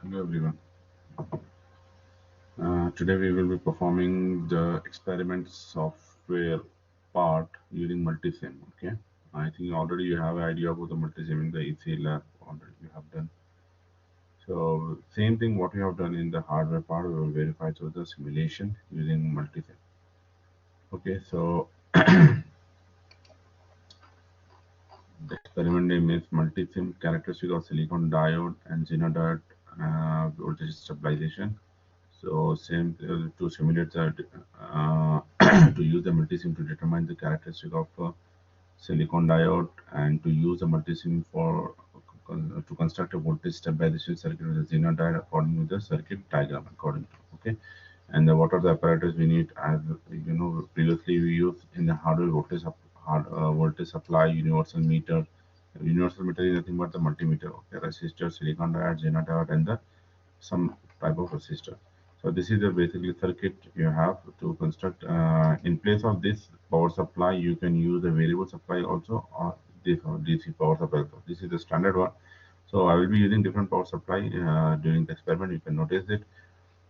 Hello everyone. Today we will be performing the experiment software part using MULTISIM. Okay, I think already you have an idea about the MULTISIM in the EC lab already you have done. So same thing what we have done in the hardware part we will verify through the simulation using MULTISIM. Okay, so the experiment name is MULTISIM characteristic of silicon diode and Zener diode voltage stabilization. So same to simulate that to use the multisim to determine the characteristic of silicon diode and to use the multisim for to construct a voltage stabilization circuit with a Zener diode according to the circuit diagram according to okay. And what are the apparatus we need? As you know, previously we used in the hardware voltage supply universal meter. Universal meter is nothing but the multimeter. Okay, resistor, silicon diode, Zener diode, and the some type of resistor. So this is the basically circuit you have to construct. In place of this power supply, you can use a variable supply also or this or DC power supply. Also. This is the standard one. So I will be using different power supply during the experiment. You can notice it.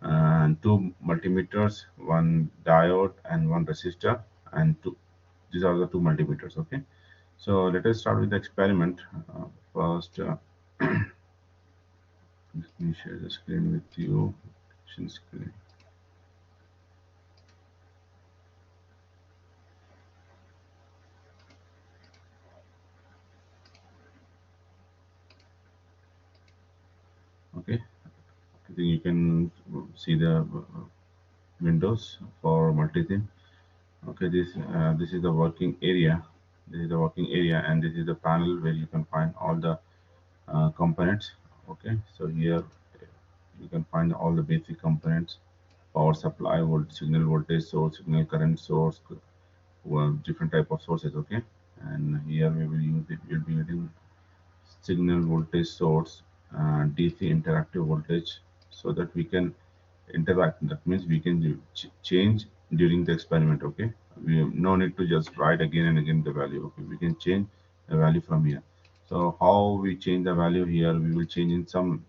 And two multimeters, one diode, and one resistor, and two. These are the two multimeters. Okay. So let us start with the experiment. First, let me share the screen with you. Screen. Okay, I think you can see the windows for multi-theme. Okay, this is the working area. This is the working area, and this is the panel where you can find all the components. Okay, so here you can find all the basic components: power supply, signal voltage source, signal current source, different type of sources. Okay, and here we will use it. We'll be using signal voltage source, DC interactive voltage, so that we can interact. That means we can change during the experiment. Okay, we have no need to just write again and again the value. Okay, we can change the value from here. So how we change the value here? We will change in some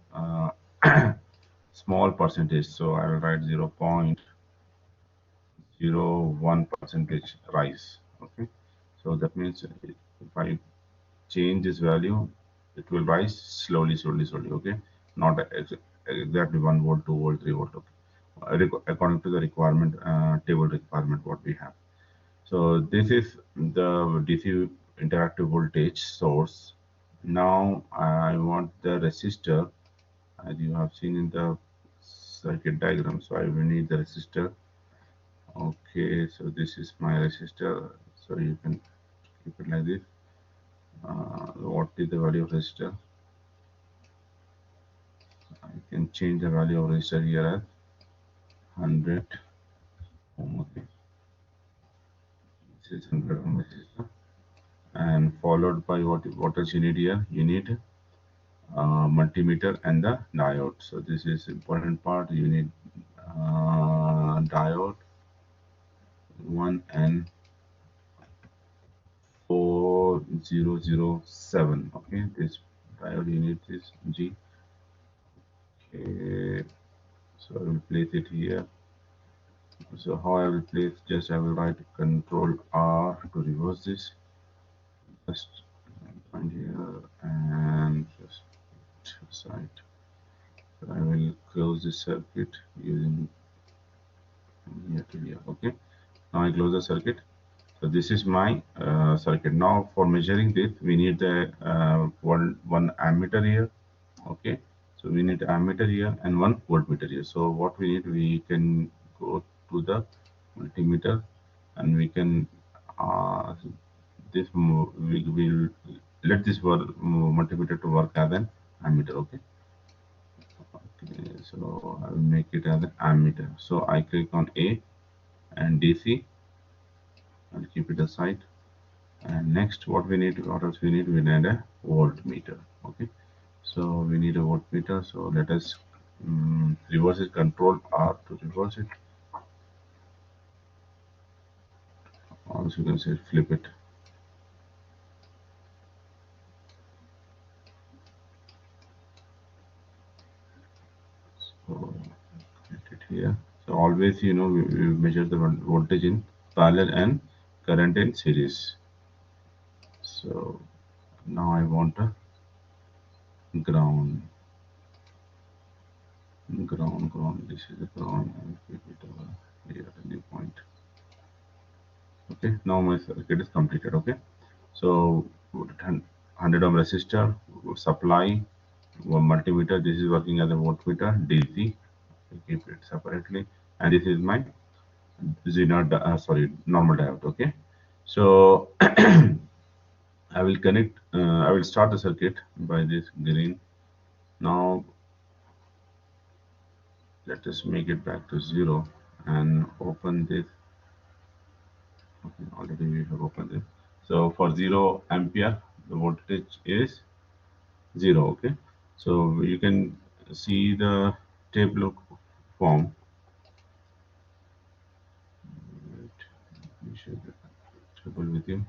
small percentage. So I will write 0.01 percentage rise. Okay, so that means if I change this value, it will rise slowly, slowly, slowly. Okay, not exactly 1 volt, 2 volt, 3 volt. Okay, according to the requirement table requirement what we have. So this is the DC interactive voltage source. Now I want the resistor, as you have seen in the circuit diagram. So I will need the resistor. Okay, so this is my resistor. So you can keep it like this. What is the value of resistor? I can change the value of resistor here as 100 ohm. Okay, this is 100 ohm resistor, and followed by what else you need here? You need multimeter and the diode. So this is important part. You need diode 1 and 4007. Okay, this diode you need is G. Okay, so I will place it here. So how I will place? Just I will write Control R to reverse this. Just find here and just side. So I will close this circuit using here to here. Okay. Now I close the circuit. So this is my circuit. Now for measuring this, we need the one ammeter here. Okay. So we need ammeter here and one voltmeter here. So what we need, we can go to the multimeter and we can we will let this multimeter to work as an ammeter. Okay. Okay. So I will make it as an ammeter. So I click on A and DC. I'll keep it aside. And next, what else we need? We need a voltmeter. Okay, so we need a voltmeter. So let us reverse it. Control R to reverse it. Also, you can say flip it. here. So always, we measure the voltage in parallel and current in series. So now I want a ground, ground. This is the ground. And keep it over here at a new point. Okay, now my circuit is completed. Okay, so 100 ohm resistor supply, one multimeter. This is working as a voltmeter DC. I keep it separately, and this is my Zener, sorry, normal diode. Okay, so I will connect. I will start the circuit by this green. Now let us make it back to 0 and open this. Okay, already we have opened it. So for 0 ampere, the voltage is 0. Okay, so you can see the table form. Let me share the table with you.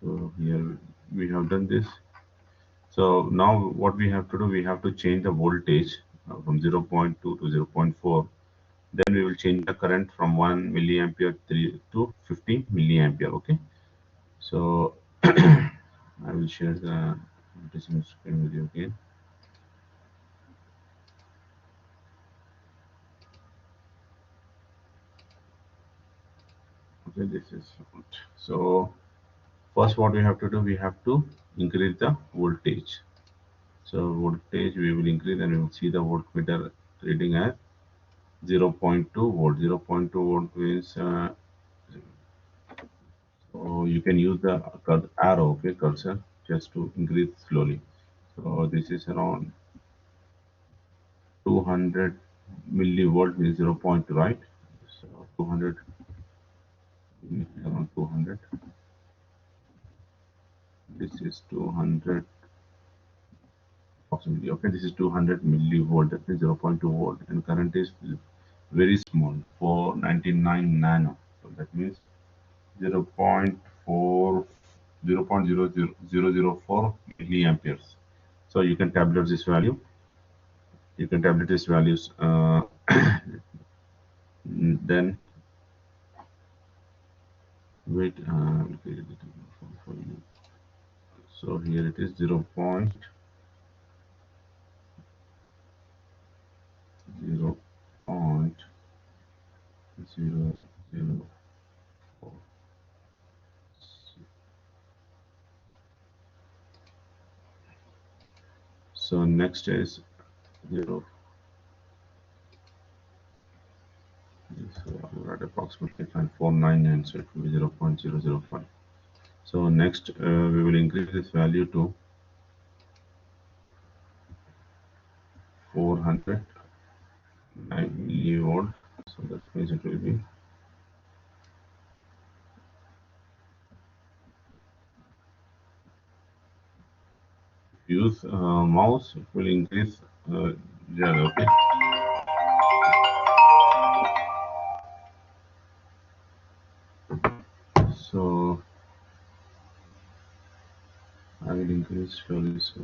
So here we have done this. So now what we have to do, we have to change the voltage from 0.2 to 0.4. Then we will change the current from 1 milliampere to 50 milliampere. Okay. So I will share the multisim screen with you again. Okay, this is so first what we have to do, we have to increase the voltage. So voltage we will increase and we will see the voltmeter reading as 0.2 volt. 0.2 volt means so you can use the arrow, okay, cursor, just to increase slowly. So this is around 200 millivolt means 0.2, right? So 200, around 200. This is 200 approximately. Okay, this is 200 millivolt. That means 0.2 volt, and current is very small, 499 nano. So that means 0.4, 0.00004 milliamperes. So you can tabulate this value. You can tabulate these values. Then wait. For you. So here it is 0.004. So next is 0. So we're at approximately 499, so it will be 0.005. So next we will increase this value to 409 millivolt. So that means it will be use mouse, it will increase okay. So I will increase slowly. So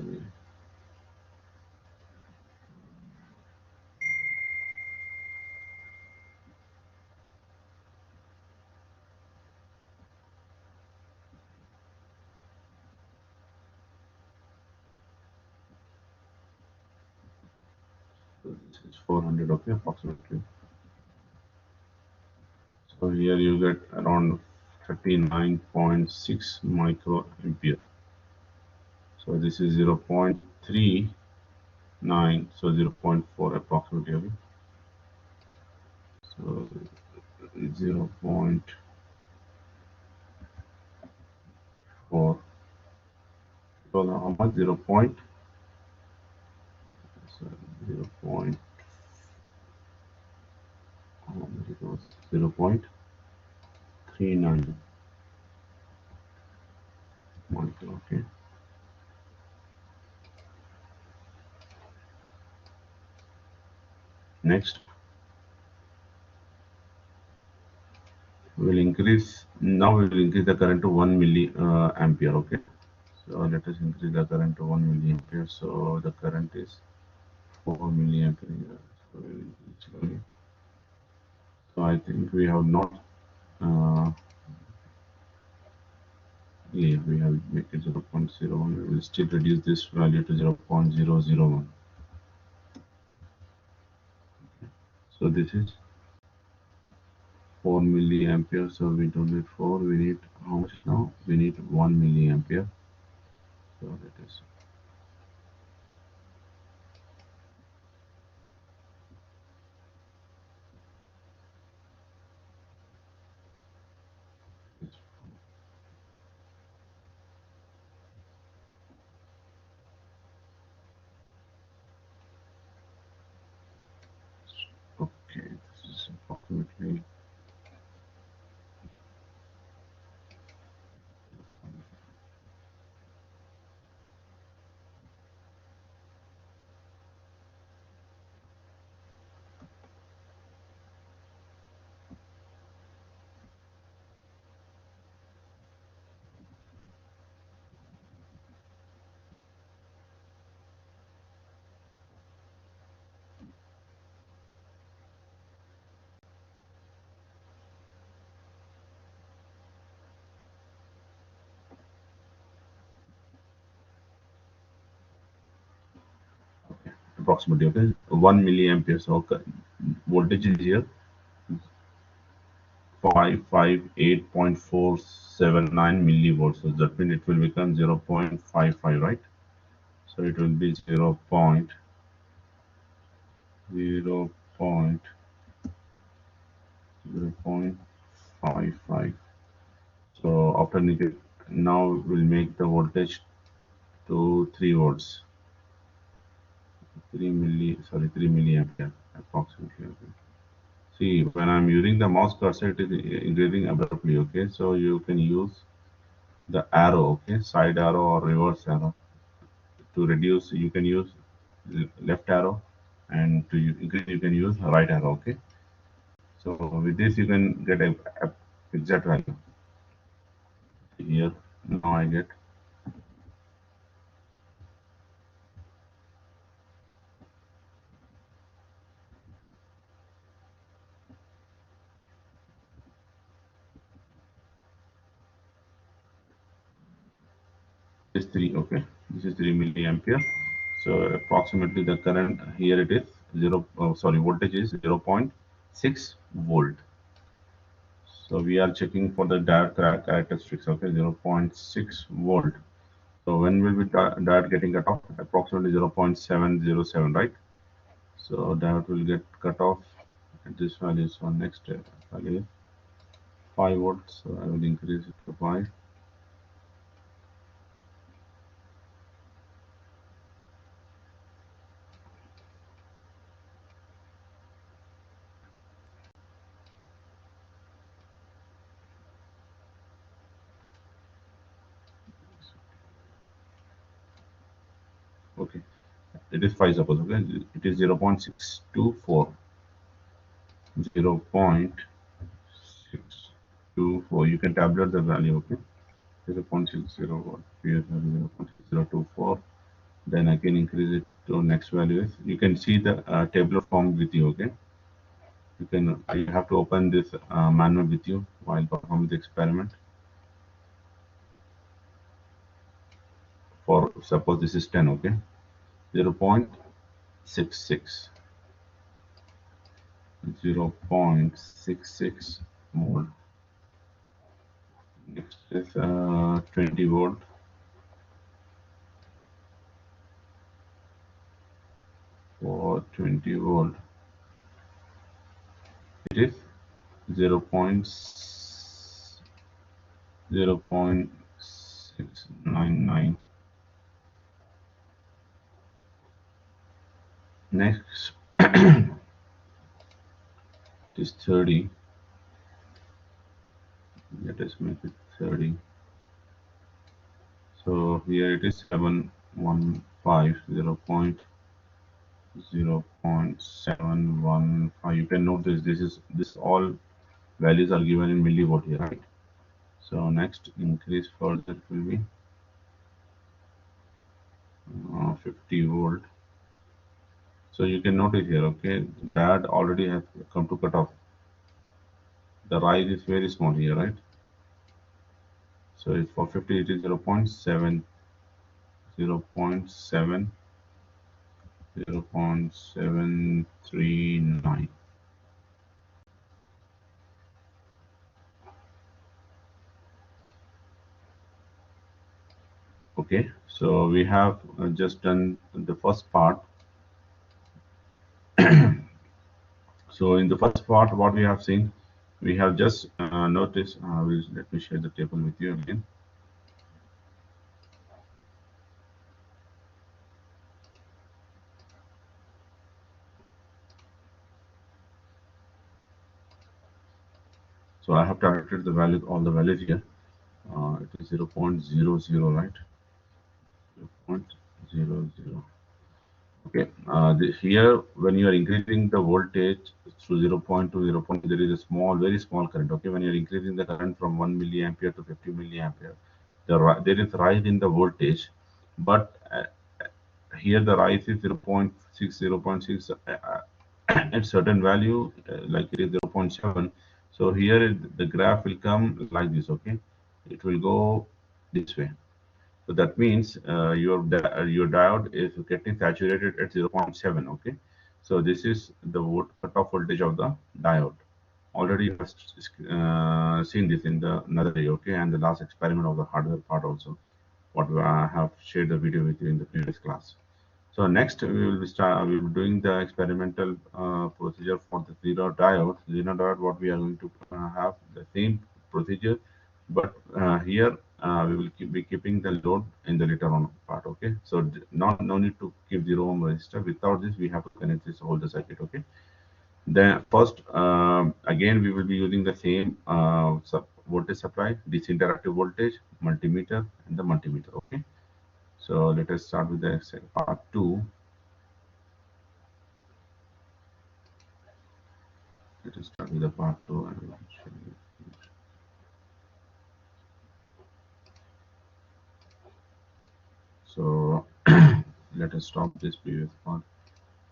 this is 400, okay, approximately. So here you get around 39.6 microampere. So this is 0.39, so 0.4 approximately. Okay? So 0.4. So now how much? 0. So 0. How much it was? 0.39 micro. Okay. Next. We'll increase, now we will increase the current to 1 milliampere. Okay, so let us increase the current to 1 milliampere. So the current is 4 milliampere here. So we will increase slowly. So I think we have not, uh, yeah, we have make it 0.01. We will still reduce this value to 0.001. So this is 4 milliampere. So we don't need 4. We need how much now? We need 1 milliampere. So that is okay. This is approximately okay 1 milliampere. So voltage is here 558.479 millivolts. So that means it will become 0.55, right? So it will be 0.55. So after now we'll make the voltage to 3 volts, 3 milliampere approximately. Okay. See, when I'm using the mouse cursor, it is increasing abruptly. Okay, so you can use the arrow, okay, side arrow or reverse arrow to reduce. You can use left arrow, and to increase, you can use right arrow. Okay, so with this, you can get a exact value. Here, now I get this 3. Okay, this is 3 milliampere. So approximately the current here it is voltage is 0.6 volt. So we are checking for the diode characteristics. Okay, 0.6 volt. So when will be diode getting cut off? Approximately 0.707, right? So diode will get cut off at this value. So next value is 5 volts. So I will increase it to 5. Okay, it is 5, suppose. Okay, it is 0.624. 0.624. You can tabulate the value. Okay, 0.60. Here 0.6024. Then I can increase it to next value. You can see the table formed with you. Okay, I have to open this manual with you while performing the experiment. For suppose this is 10. Okay, 0.66, 0.66 mole. Next is 20 volt. For 20 volt, it is 0.699. Next is 30. Let us make it 30. So here it is 715, 0.715. You can note this. This all values are given in millivolt here, right? So next increase further will be 50 volt. So you can notice here, okay, that already has come to cut off. The rise is very small here, right? So if for 50 it is 0.7, 0.7, 0.739. Okay, so we have just done the first part. So in the first part, what we have seen, we have just noticed, let me share the table with you again. So I have calculated the value, all the values here. It is 0.00, right? 0.00. Okay, here when you are increasing the voltage through 0.2, 0.2, there is a small, very small current. Okay, when you are increasing the current from 1 milliampere to 50 milliampere, there is rise in the voltage, but here the rise is 0.6, 0.6 at certain value, like it is 0.7. So here the graph will come like this. Okay, it will go this way. So that means your diode is getting saturated at 0.7. Okay, so this is the cutoff voltage of the diode. Already you have seen this in the another day. Okay, and the last experiment of the hardware part also. What I have shared the video with you in the previous class. So next we will be doing the experimental procedure for the zero diode. Zero diode, what we are going to have the same procedure, but here we will be keeping the load in the later on part. Okay, so no need to keep 0 ohm resistor. Without this, we have to connect this whole the circuit. Okay, then first again we will be using the same voltage supply, DC interactive voltage, multimeter, and the multimeter. Okay, so let us start with the part 2. Let us start with the part 2 and we will show you. So let us stop this previous part,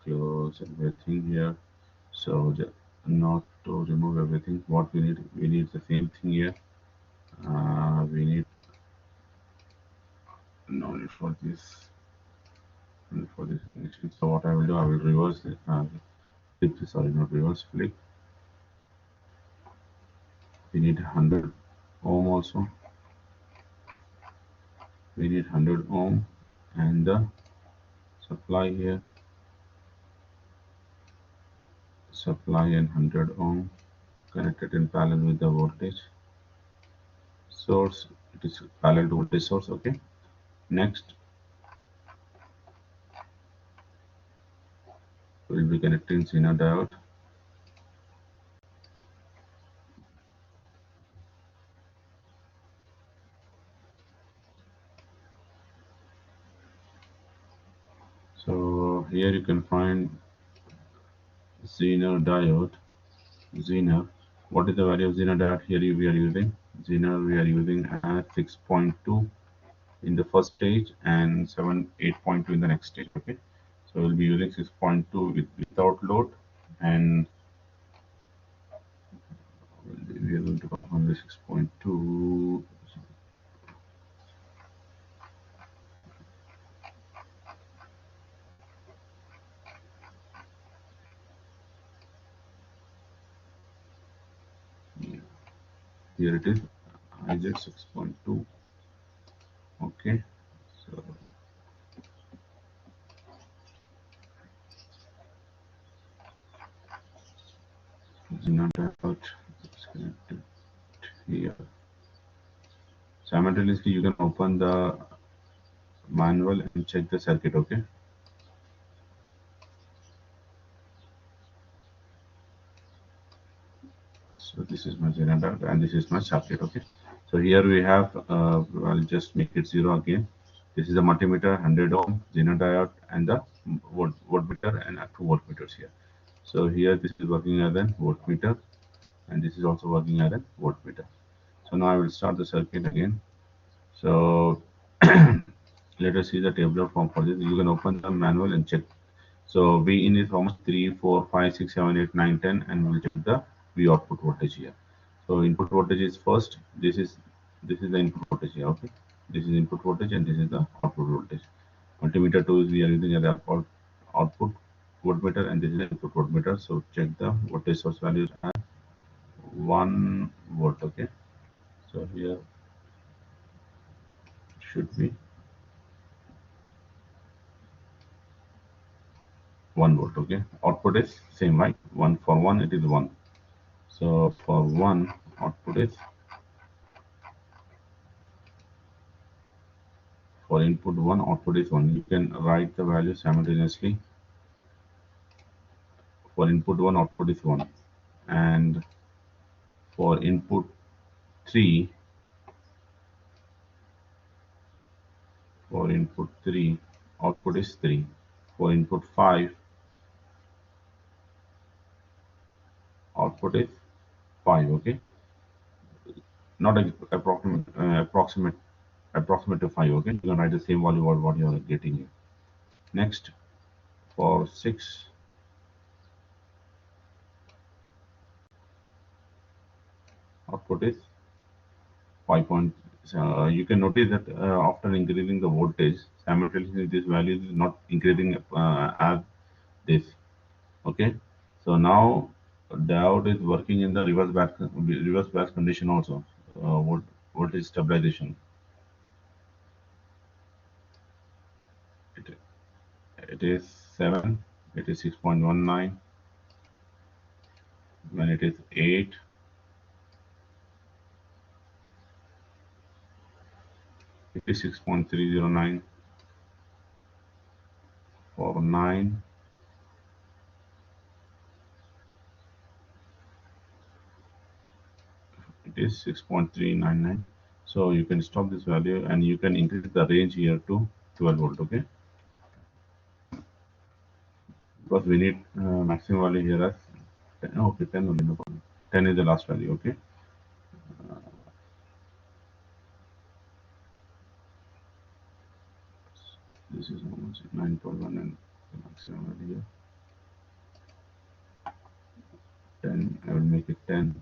close everything here. So not to remove everything, what we need the same thing here. We need no need for this, for this connection. So what I will do, I will reverse it, flip this, sorry, not reverse, flip. We need 100 ohm also. We need 100 ohm and the supply here, supply and 100 ohm connected in parallel with the voltage source. It is parallel to voltage source. Okay, next we will be connecting Zener diode. So here you can find Zener diode. Zener, what is the value of Zener diode? Here we are using Zener, we are using at 6.2 in the first stage and 8.2 in the next stage. Okay, so we'll be using 6.2 without load, and we are going to perform the 6.2. Here it is, I did 6.2. Okay, so Zener diode is connected here. Simultaneously, you can open the manual and check the circuit. Okay, so this is my generator and this is my circuit. Okay, so here we have I'll just make it 0 again. This is the multimeter, 100 ohm, Zener diode, and the voltmeter, and 2 voltmeters here. So here this is working as a voltmeter. and this is also working as a voltmeter. So now I will start the circuit again. So let us see the tabular form for this. You can open the manual and check. So V in is how much? 3, 4, 5, 6, 7, 8, 9, 10, and we'll check the V output voltage here. So input voltage is first. This is the input voltage here. Okay, this is input voltage and this is the output voltage. Multimeter 2 is we are using as the output voltmeter, and this is the input voltmeter. So check the voltage source values at 1 volt. Okay, so here should be 1 volt. Okay, output is same, right? One for one it is 1. So for 1 output is, for input 1 output is 1. You can write the value simultaneously. For input 1 output is 1, and for input 3, for input 3 output is 3. For input 5 output is 5. Okay, not approximate to 5. Okay, you can write the same value what you are getting here. Next, for 6 output is 5 point. You can notice that after increasing the voltage, simultaneously this value is not increasing as this. Okay, so now diode is working in the reverse bias condition also. Voltage stabilization. It, it is 7. It is 6.19. When it is 8, it is 6.309. For 9, it is 6.399. So you can stop this value and you can increase the range here to 12 volt. Okay, because we need maximum value here as 10. Okay, 10 only, no problem. 10 is the last value. Okay, this is how much? 9.1, and the maximum value here 10. I will make it 10.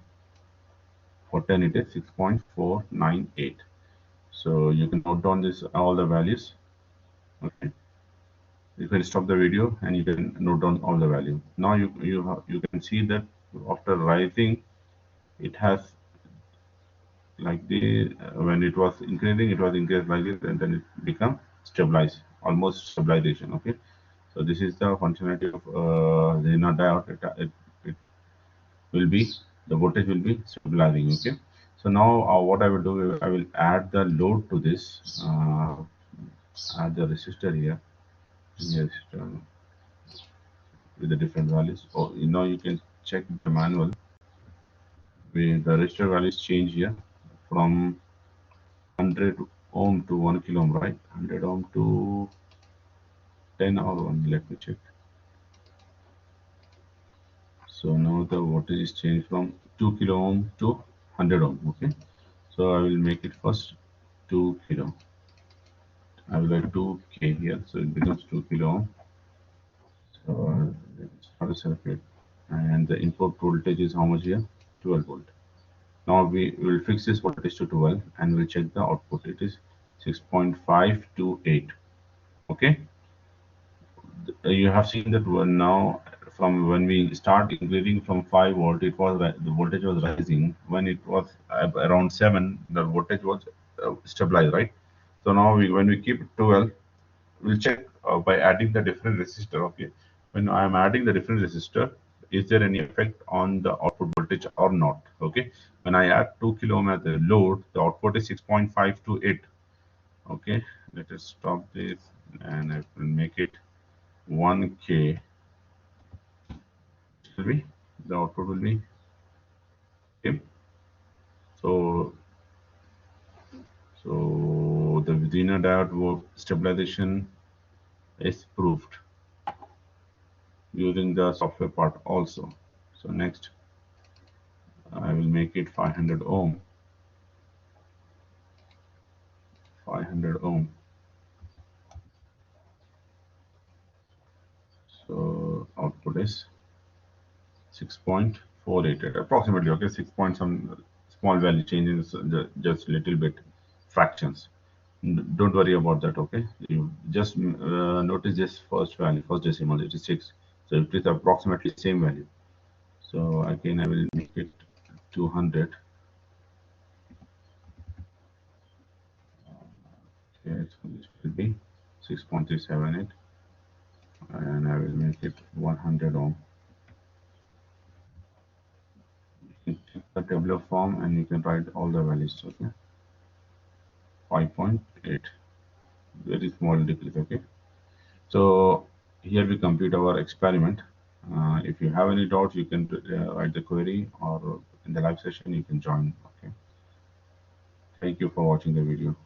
For 10 it is 6.498. So you can note down this all the values. Okay, you can stop the video and you can note down all the value. Now you can see that after rising, it has, like the when it was increasing, it was increased like this, and then it become stabilized, almost stabilization. Okay, so this is the functionality of Zener diode. It will be, the voltage will be stabilizing. Okay, so now what I will do, I will add the load to this, add the resistor here. Yes, with the different values. Oh, you can check the manual where the resistor values change here from 100 ohm to 1 kilo ohm, right? 100 ohm to 10 or 1. Let me check. So now the voltage is changed from 2 kilo ohm to 100 ohm. Okay. So I will make it first 2 kilo. I will write 2k here. So it becomes 2 kilo ohm. So let's start the circuit. And the input voltage is how much here? 12 volt. Now we will fix this voltage to 12 and we'll check the output. It is 6.528. Okay. You have seen that now, from when we start increasing from 5 volt, it was the voltage was rising. When it was around 7, the voltage was stabilized, right? So now when we keep it 12, we'll check by adding the different resistor. Okay, when I am adding the different resistor, is there any effect on the output voltage or not? Okay, when I add 2 kilo ohm as the load, the output is 6.528. Okay, let us stop this and I will make it 1k. Will be, the output will be, okay. So the Zener diode stabilization is proved using the software part also. So next, I will make it 500 ohm. 500 ohm. So output is 6.488 approximately. Okay, 6 point some small value changes, just little bit fractions. Don't worry about that. Okay, you just notice this first value, first decimal, it is 6. So it is approximately same value. So again, I will make it 200. Okay, so this will be 6.378, and I will make it 100 ohm. You can take the tabular form and you can write all the values. Okay, 5.8, very small decrease. Okay, so here we complete our experiment. If you have any doubts, you can write the query, or in the live session you can join. Okay, thank you for watching the video.